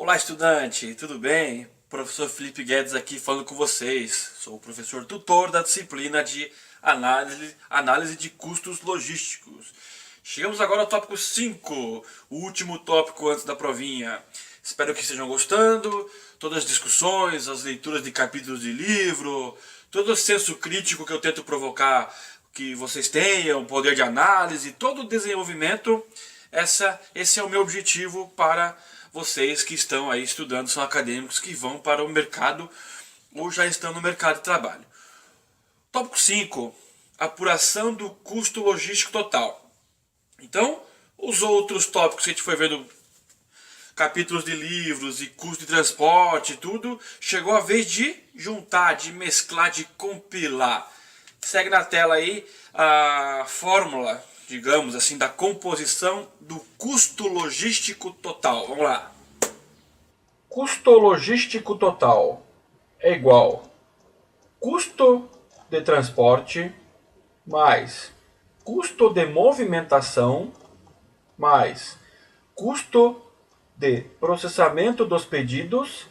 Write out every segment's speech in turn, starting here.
Olá, estudante, tudo bem? Professor Felipe Guedes aqui falando com vocês. Sou o professor tutor da disciplina de análise de custos logísticos. Chegamos agora ao tópico 5, o último tópico antes da provinha. Espero que estejam gostando. Todas as discussões, as leituras de capítulos de livro, todo o senso crítico que eu tento provocar que vocês tenham, poder de análise, todo o desenvolvimento, esse é o meu objetivo para vocês que estão aí estudando, são acadêmicos que vão para o mercado ou já estão no mercado de trabalho. Tópico 5, apuração do custo logístico total. Então, os outros tópicos que a gente foi vendo, capítulos de livros e custo de transporte, tudo, chegou a vez de juntar, de mesclar, de compilar. Segue na tela aí a fórmula, digamos assim, da composição do custo logístico total. Vamos lá. Custo logístico total é igual custo de transporte mais custo de movimentação mais custo de processamento dos pedidos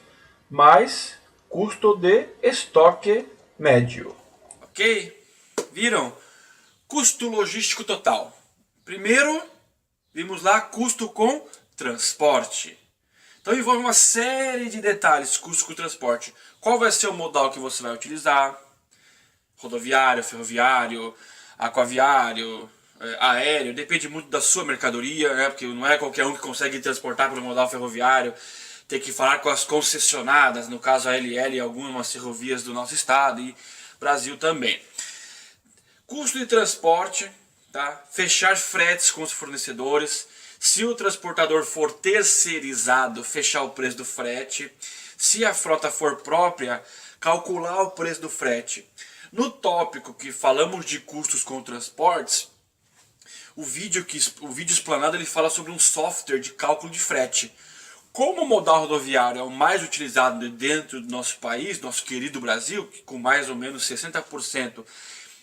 mais custo de estoque médio. Ok? Viram? Custo logístico total. Primeiro, vimos lá custo com transporte. Então envolve uma série de detalhes, custo com transporte. Qual vai ser o modal que você vai utilizar? Rodoviário, ferroviário, aquaviário, aéreo, depende muito da sua mercadoria, né? Porque não é qualquer um que consegue transportar pelo modal ferroviário. Tem que falar com as concessionadas, no caso a LL e algumas ferrovias do nosso estado e Brasil também. Custo de transporte, tá? Fechar fretes com os fornecedores. Se o transportador for terceirizado, fechar o preço do frete. Se a frota for própria, calcular o preço do frete. No tópico que falamos de custos com transportes, o vídeo explanado ele fala sobre um software de cálculo de frete. Como o modal rodoviário é o mais utilizado dentro do nosso país, nosso querido Brasil, que com mais ou menos 60%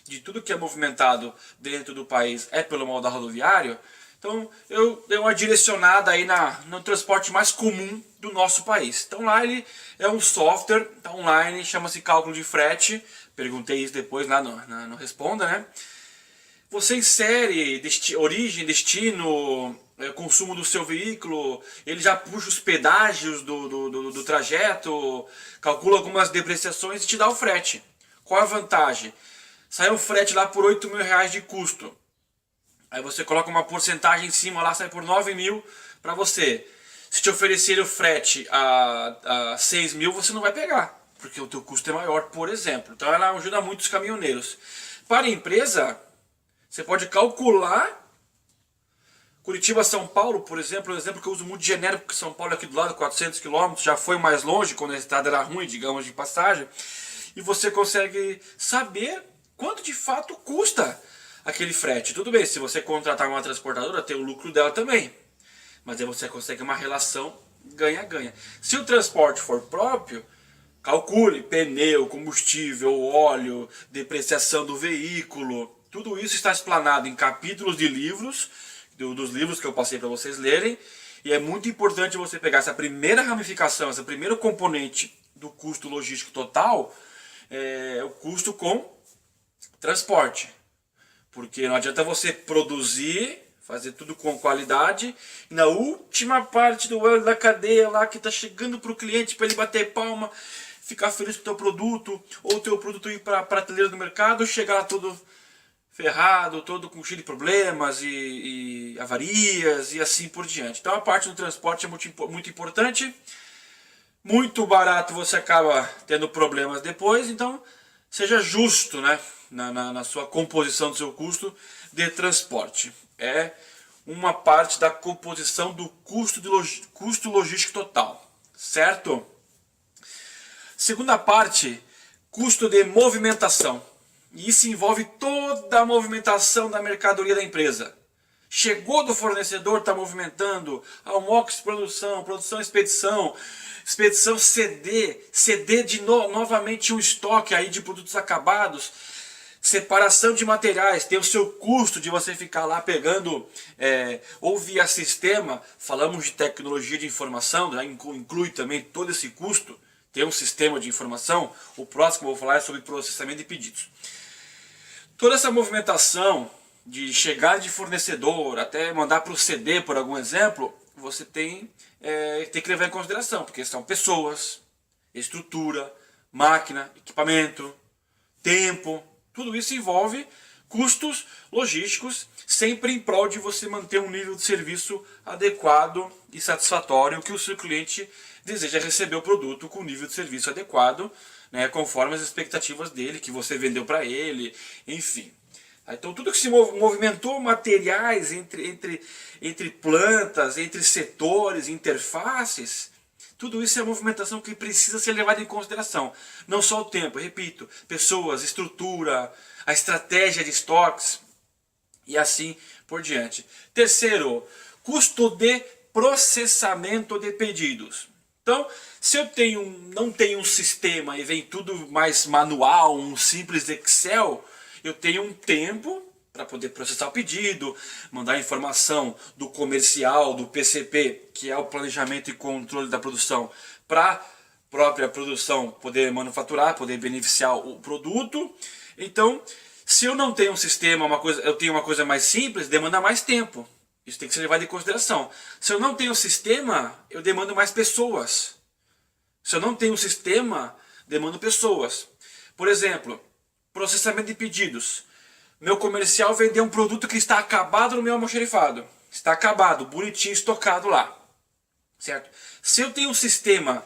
de tudo que é movimentado dentro do país é pelo modal rodoviário, então eu dei uma direcionada aí no transporte mais comum do nosso país. Então lá ele é um software online, chama-se cálculo de frete, perguntei isso depois lá no Responda, né? Você insere origem, destino, consumo do seu veículo, ele já puxa os pedágios do trajeto, calcula algumas depreciações e te dá o frete. Qual a vantagem? Sai um frete lá por R$8.000 de custo. Aí você coloca uma porcentagem em cima lá, sai por 9.000 para você. Se te oferecer o frete a 6.000, você não vai pegar, porque o teu custo é maior, por exemplo. Então ela ajuda muito os caminhoneiros. Para a empresa, você pode calcular Curitiba-São Paulo, por exemplo, é um exemplo que eu uso muito genérico, porque São Paulo é aqui do lado, 400 km, já foi mais longe quando a estrada era ruim, digamos, de passagem. E você consegue saber quanto de fato custa aquele frete. Tudo bem, se você contratar uma transportadora, tem o lucro dela também. Mas aí você consegue uma relação ganha-ganha. Se o transporte for próprio, calcule pneu, combustível, óleo, depreciação do veículo. Tudo isso está explanado em capítulos de livros, dos livros que eu passei para vocês lerem. E é muito importante você pegar essa primeira ramificação, esse primeiro componente do custo logístico total, o custo com transporte. Porque não adianta você produzir, fazer tudo com qualidade, e na última parte do ano da cadeia lá que está chegando para o cliente, para ele bater palma, ficar feliz com o teu produto, ou o teu produto ir para a prateleira do mercado, chegar lá todo ferrado, todo com cheio de problemas e avarias e assim por diante. Então a parte do transporte é muito importante. Muito barato você acaba tendo problemas depois, então seja justo, né, na sua composição do seu custo de transporte. É uma parte da composição do custo logístico total, certo? Segunda parte, custo de movimentação. E isso envolve toda a movimentação da mercadoria da empresa. Chegou do fornecedor, está movimentando, almox produção, produção expedição, expedição CD de novamente um estoque aí de produtos acabados. Separação de materiais, tem o seu custo de você ficar lá pegando, ou via sistema, falamos de tecnologia de informação, já inclui também todo esse custo, tem um sistema de informação. O próximo que eu vou falar é sobre processamento de pedidos. Toda essa movimentação de chegar de fornecedor até mandar proceder, por algum exemplo, você tem que levar em consideração, porque são pessoas, estrutura, máquina, equipamento, tempo, tudo isso envolve custos logísticos, sempre em prol de você manter um nível de serviço adequado e satisfatório, que o seu cliente deseja receber o produto com nível de serviço adequado, né, conforme as expectativas dele, que você vendeu para ele, enfim. Então tudo que se movimentou materiais entre plantas, entre setores, interfaces, tudo isso é movimentação que precisa ser levada em consideração. Não só o tempo, repito, pessoas, estrutura, a estratégia de estoques e assim por diante. Terceiro, custo de processamento de pedidos. Então, se eu não tenho um sistema e vem tudo mais manual, um simples Excel, eu tenho um tempo para poder processar o pedido, mandar a informação do comercial, do PCP, que é o planejamento e controle da produção, para a própria produção poder manufaturar, poder beneficiar o produto. Então, se eu não tenho um sistema, eu tenho uma coisa mais simples, demanda mais tempo. Isso tem que ser levado em consideração. Se eu não tenho um sistema, eu demando mais pessoas. Se eu não tenho um sistema, demando pessoas. Por exemplo, processamento de pedidos. Meu comercial vendeu um produto que está acabado no meu almoxarifado. Está acabado, bonitinho, estocado lá. Certo? Se eu tenho um sistema,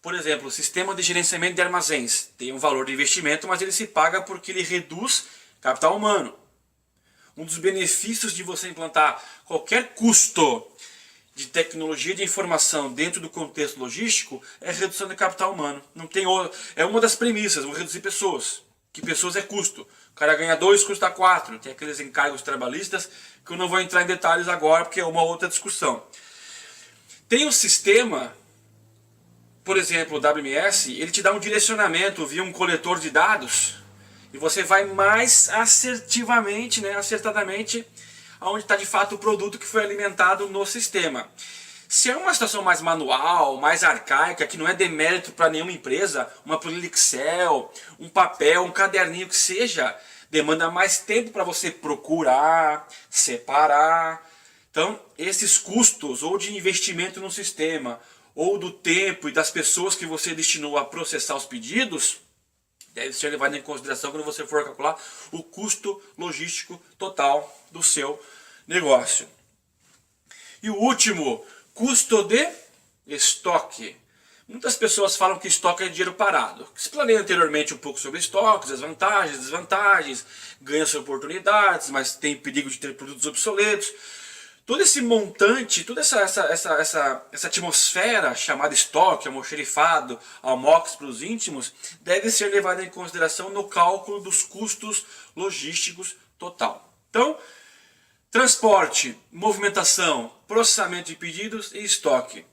por exemplo, sistema de gerenciamento de armazéns, tem um valor de investimento, mas ele se paga porque ele reduz capital humano. Um dos benefícios de você implantar qualquer custo de tecnologia de informação dentro do contexto logístico é a redução de capital humano. Não tem é uma das premissas, vou reduzir pessoas. Que pessoas é custo. O cara ganha 2, custa 4. Tem aqueles encargos trabalhistas que eu não vou entrar em detalhes agora porque é uma outra discussão. Tem um sistema, por exemplo, o WMS, ele te dá um direcionamento via um coletor de dados e você vai mais assertivamente, né, acertadamente, aonde está de fato o produto que foi alimentado no sistema. Se é uma situação mais manual, mais arcaica, que não é demérito para nenhuma empresa, uma planilha Excel, um papel, um caderninho que seja, demanda mais tempo para você procurar, separar. Então, esses custos, ou de investimento no sistema, ou do tempo e das pessoas que você destinou a processar os pedidos, deve ser levado em consideração quando você for calcular o custo logístico total do seu negócio. E o último, custo de estoque. Muitas pessoas falam que estoque é dinheiro parado. Explanei anteriormente um pouco sobre estoques, as vantagens, desvantagens, ganha-se oportunidades, mas tem perigo de ter produtos obsoletos. Todo esse montante, toda essa atmosfera chamada estoque, almoxarifado, almox para os íntimos, deve ser levada em consideração no cálculo dos custos logísticos total. Então, transporte, movimentação, processamento de pedidos e estoque.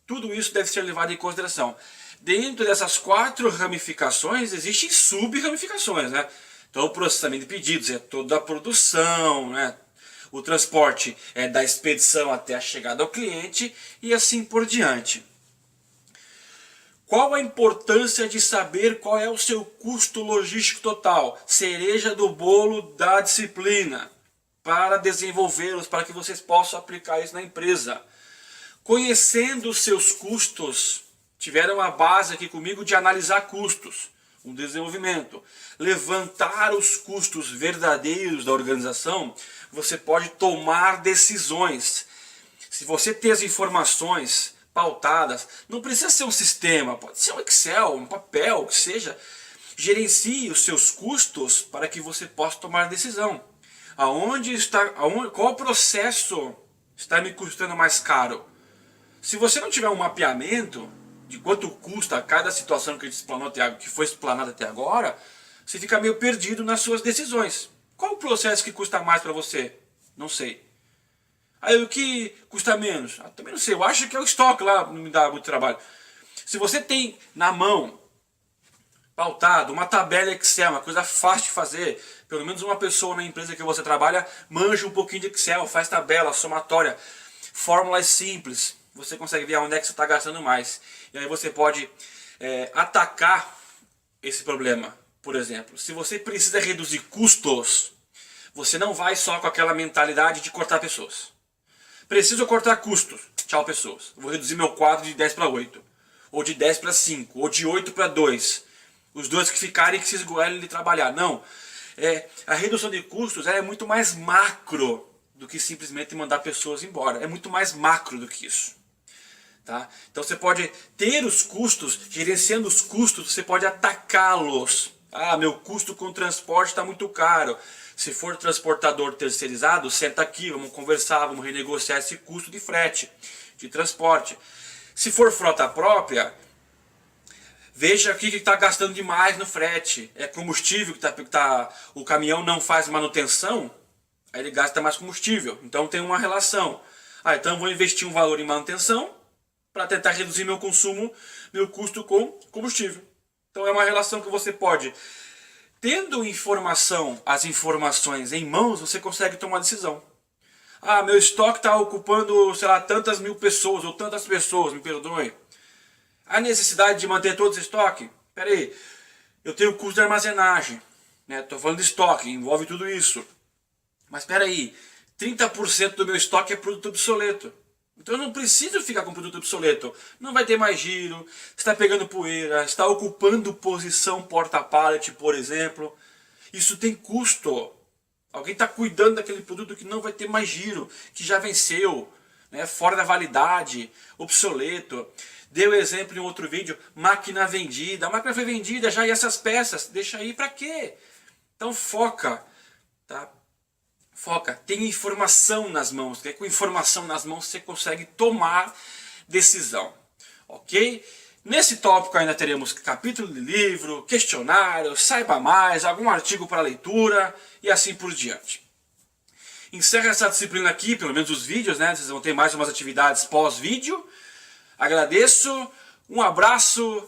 Tudo isso deve ser levado em consideração. Dentro dessas 4 ramificações, existem sub-ramificações, né? Então, o processamento de pedidos é toda a produção, né? O transporte é da expedição até a chegada ao cliente e assim por diante. Qual a importância de saber qual é o seu custo logístico total? Cereja do bolo da disciplina. Para desenvolvê-los, para que vocês possam aplicar isso na empresa. Conhecendo os seus custos, tiveram a base aqui comigo de analisar custos, um desenvolvimento. Levantar os custos verdadeiros da organização, você pode tomar decisões. Se você tem as informações pautadas, não precisa ser um sistema, pode ser um Excel, um papel, o que seja. Gerencie os seus custos para que você possa tomar decisão. Qual processo está me custando mais caro? Se você não tiver um mapeamento de quanto custa cada situação que foi explanada até agora, você fica meio perdido nas suas decisões. Qual o processo que custa mais para você? Não sei. Aí o que custa menos? Também não sei. Eu acho que é o estoque lá, não me dá muito trabalho. Se você tem na mão, pautado, uma tabela Excel, uma coisa fácil de fazer, Pelo menos uma pessoa na empresa que você trabalha manja um pouquinho de Excel, faz tabela, somatória, fórmulas simples. Você consegue ver onde é que você está gastando mais. E aí você pode atacar esse problema. Por exemplo, se você precisa reduzir custos, você não vai só com aquela mentalidade de cortar pessoas. Preciso cortar custos. Tchau, pessoas. Vou reduzir meu quadro de 10 para 8. Ou de 10 para 5. Ou de 8 para 2. Os dois que ficarem que se esgoelem de trabalhar. Não. A redução de custos é muito mais macro do que simplesmente mandar pessoas embora. É muito mais macro do que isso. Tá? Então você pode ter os custos, gerenciando os custos, você pode atacá-los. Ah, meu custo com transporte está muito caro. Se for transportador terceirizado, senta aqui, vamos conversar, vamos renegociar esse custo de frete, de transporte. Se for frota própria, veja o que está gastando demais no frete. É combustível o caminhão não faz manutenção, aí ele gasta mais combustível. Então tem uma relação. Então eu vou investir um valor em manutenção para tentar reduzir meu consumo, meu custo com combustível. Então é uma relação que você pode, tendo as informações em mãos, você consegue tomar decisão. Ah, meu estoque está ocupando, sei lá, tantas mil pessoas, ou tantas pessoas, me perdoe. A necessidade de manter todo esse estoque? Espera aí, eu tenho custo de armazenagem, né? Estou falando de estoque, envolve tudo isso. Mas espera aí, 30% do meu estoque é produto obsoleto. Então eu não preciso ficar com produto obsoleto. Não vai ter mais giro, está pegando poeira, está ocupando posição porta-pallet, por exemplo. Isso tem custo. Alguém está cuidando daquele produto que não vai ter mais giro, que já venceu, né, fora da validade, obsoleto. Dei o exemplo em outro vídeo, máquina vendida. A máquina foi vendida, já e essas peças? Deixa aí para quê? Então foca, tá? Foca, tem informação nas mãos, que com informação nas mãos você consegue tomar decisão, ok? Nesse tópico ainda teremos capítulo de livro, questionário, saiba mais, algum artigo para leitura e assim por diante. Encerra essa disciplina aqui, pelo menos os vídeos, né? Vocês vão ter mais umas atividades pós-vídeo. Agradeço, um abraço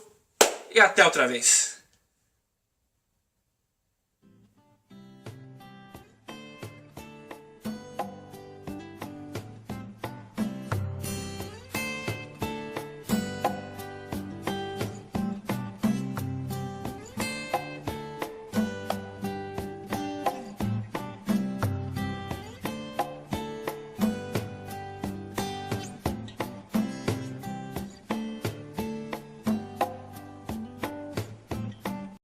e até outra vez.